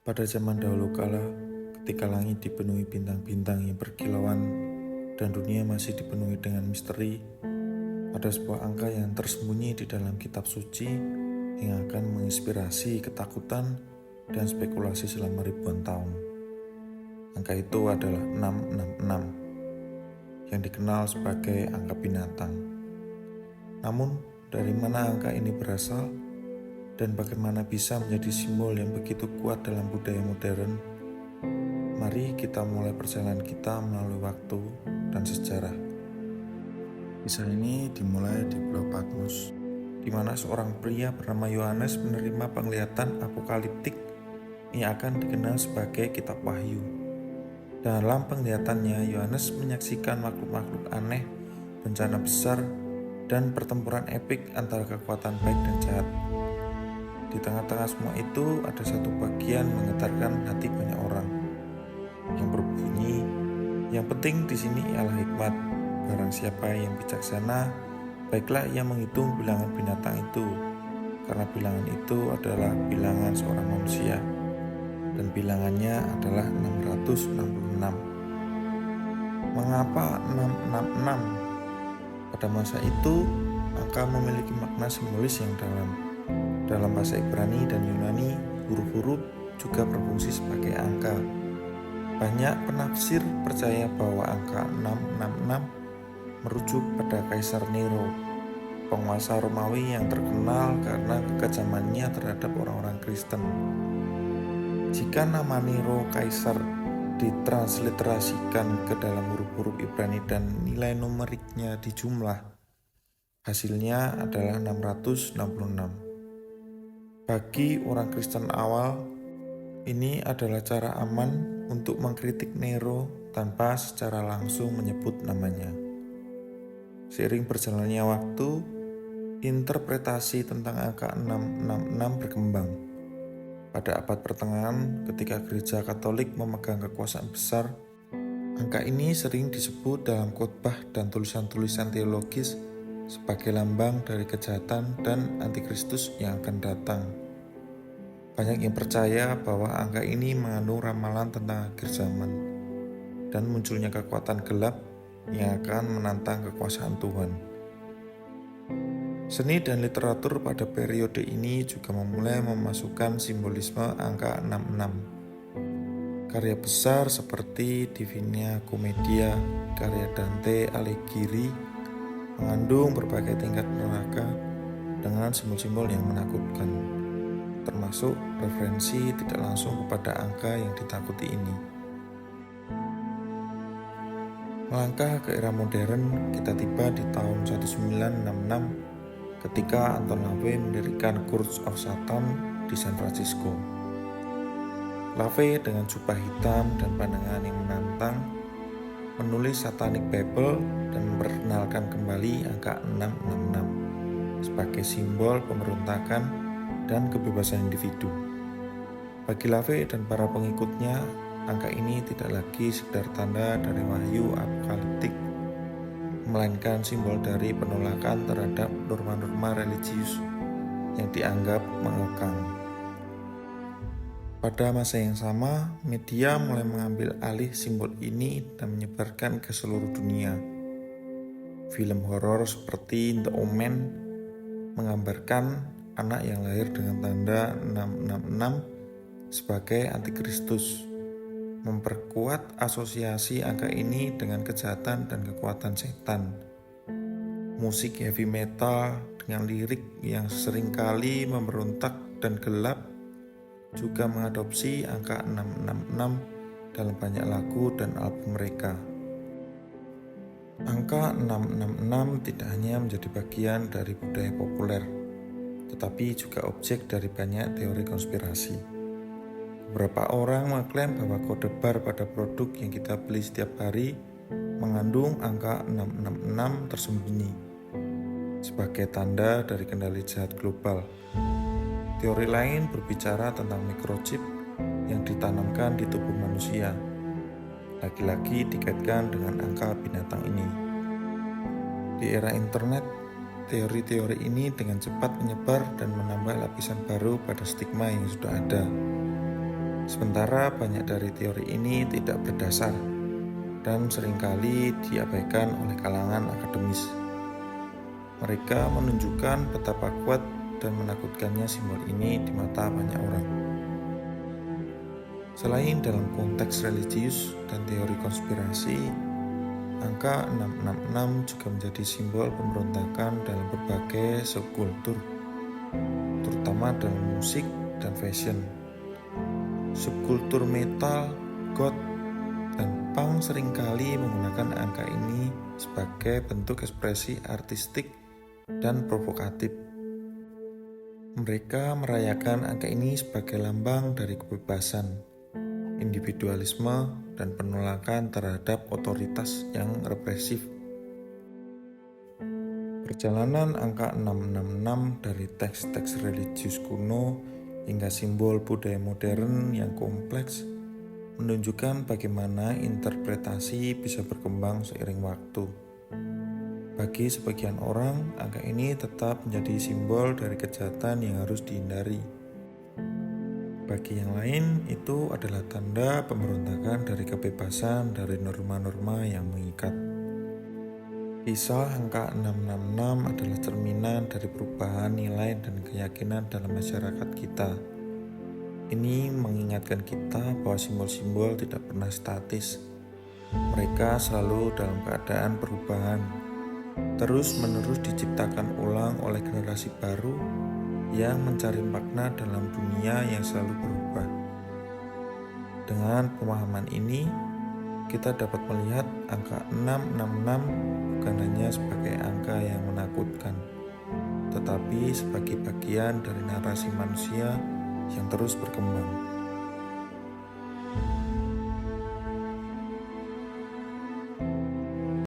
Pada zaman dahulu kala, ketika langit dipenuhi bintang-bintang yang berkilauan dan dunia masih dipenuhi dengan misteri, ada sebuah angka yang tersembunyi di dalam kitab suci yang akan menginspirasi ketakutan dan spekulasi selama ribuan tahun. Angka itu adalah 666, yang dikenal sebagai angka binatang. Namun, dari mana angka ini berasal? Dan bagaimana bisa menjadi simbol yang begitu kuat dalam budaya modern? Mari kita mulai perjalanan kita melalui waktu dan sejarah. Kisah ini dimulai di Pulau Patmos, di mana seorang pria bernama Yohanes menerima penglihatan apokaliptik yang akan dikenal sebagai Kitab Wahyu. Dalam penglihatannya, Yohanes menyaksikan makhluk-makhluk aneh, bencana besar, dan pertempuran epik antara kekuatan baik dan jahat. Di tengah-tengah semua itu ada satu bagian menggetarkan hati banyak orang yang berbunyi, yang penting di sini ialah hikmat. Barang siapa yang bijaksana, baiklah ia menghitung bilangan binatang itu, karena bilangan itu adalah bilangan seorang manusia, dan bilangannya adalah 666. Mengapa 666? Pada masa itu, angka memiliki makna simbolis yang dalam. Dalam bahasa Ibrani dan Yunani, huruf-huruf juga berfungsi sebagai angka. Banyak penafsir percaya bahwa angka 666 merujuk pada Kaisar Nero, penguasa Romawi yang terkenal karena kekejamannya terhadap orang-orang Kristen. Jika nama Nero Kaisar ditransliterasikan ke dalam huruf-huruf Ibrani dan nilai numeriknya dijumlah, hasilnya adalah 666. Bagi orang Kristen awal, ini adalah cara aman untuk mengkritik Nero tanpa secara langsung menyebut namanya. Seiring berjalannya waktu, interpretasi tentang angka 666 berkembang. Pada abad pertengahan, ketika gereja Katolik memegang kekuasaan besar, angka ini sering disebut dalam khotbah dan tulisan-tulisan teologis sebagai lambang dari kejahatan dan antikristus yang akan datang. Banyak yang percaya bahwa angka ini mengandung ramalan tentang akhir zaman dan munculnya kekuatan gelap yang akan menantang kekuasaan Tuhan. Seni dan literatur pada periode ini juga memulai memasukkan simbolisme angka 66. Karya besar seperti Divina Commedia karya Dante Alighieri mengandung berbagai tingkat neraka dengan simbol-simbol yang menakutkan, termasuk referensi tidak langsung kepada angka yang ditakuti ini. Melangkah ke era modern, kita tiba di tahun 1966 ketika Anton LaVey mendirikan Church of Satan di San Francisco. LaVey dengan jubah hitam dan pandangan yang menantang menulis Satanic Bible dan memperkenalkan kembali angka 666 sebagai simbol pemberontakan dan kebebasan individu. Bagi LaVey dan para pengikutnya, angka ini tidak lagi sekedar tanda dari wahyu apokaliptik, melainkan simbol dari penolakan terhadap norma-norma religius yang dianggap mengekang. Pada masa yang sama, media mulai mengambil alih simbol ini dan menyebarkan ke seluruh dunia. Film horor seperti The Omen menggambarkan anak yang lahir dengan tanda 666 sebagai antikristus, memperkuat asosiasi angka ini dengan kejahatan dan kekuatan setan. Musik heavy metal dengan lirik yang seringkali memberontak dan gelap juga mengadopsi angka 666 dalam banyak lagu dan album mereka. Angka 666 tidak hanya menjadi bagian dari budaya populer, tetapi juga objek dari banyak teori konspirasi. Beberapa orang mengklaim bahwa kode bar pada produk yang kita beli setiap hari mengandung angka 666 tersembunyi sebagai tanda dari kendali jahat global. Teori lain berbicara tentang microchip yang ditanamkan di tubuh manusia, lagi-lagi dikaitkan dengan angka binatang ini. Di era internet, teori-teori ini dengan cepat menyebar dan menambah lapisan baru pada stigma yang sudah ada. Sementara banyak dari teori ini tidak berdasar dan seringkali diabaikan oleh kalangan akademis. Mereka menunjukkan betapa kuat dan menakutkannya simbol ini di mata banyak orang. Selain dalam konteks religius dan teori konspirasi, angka 666 juga menjadi simbol pemberontakan dalam berbagai subkultur, terutama dalam musik dan fashion. Subkultur metal, goth, dan punk seringkali menggunakan angka ini sebagai bentuk ekspresi artistik dan provokatif. Mereka merayakan angka ini sebagai lambang dari kebebasan, individualisme, dan penolakan terhadap otoritas yang represif. Perjalanan angka 666 dari teks-teks religius kuno hingga simbol budaya modern yang kompleks menunjukkan bagaimana interpretasi bisa berkembang seiring waktu. Bagi sebagian orang, angka ini tetap menjadi simbol dari kejahatan yang harus dihindari. Bagi yang lain, itu adalah tanda pemberontakan dari kebebasan dari norma-norma yang mengikat. Kisah angka 666 adalah cerminan dari perubahan nilai dan keyakinan dalam masyarakat kita. Ini mengingatkan kita bahwa simbol-simbol tidak pernah statis. Mereka selalu dalam keadaan perubahan, terus-menerus diciptakan ulang oleh generasi baru yang mencari makna dalam dunia yang selalu berubah. Dengan pemahaman ini, kita dapat melihat angka 666 bukan hanya sebagai angka yang menakutkan, tetapi sebagai bagian dari narasi manusia yang terus berkembang.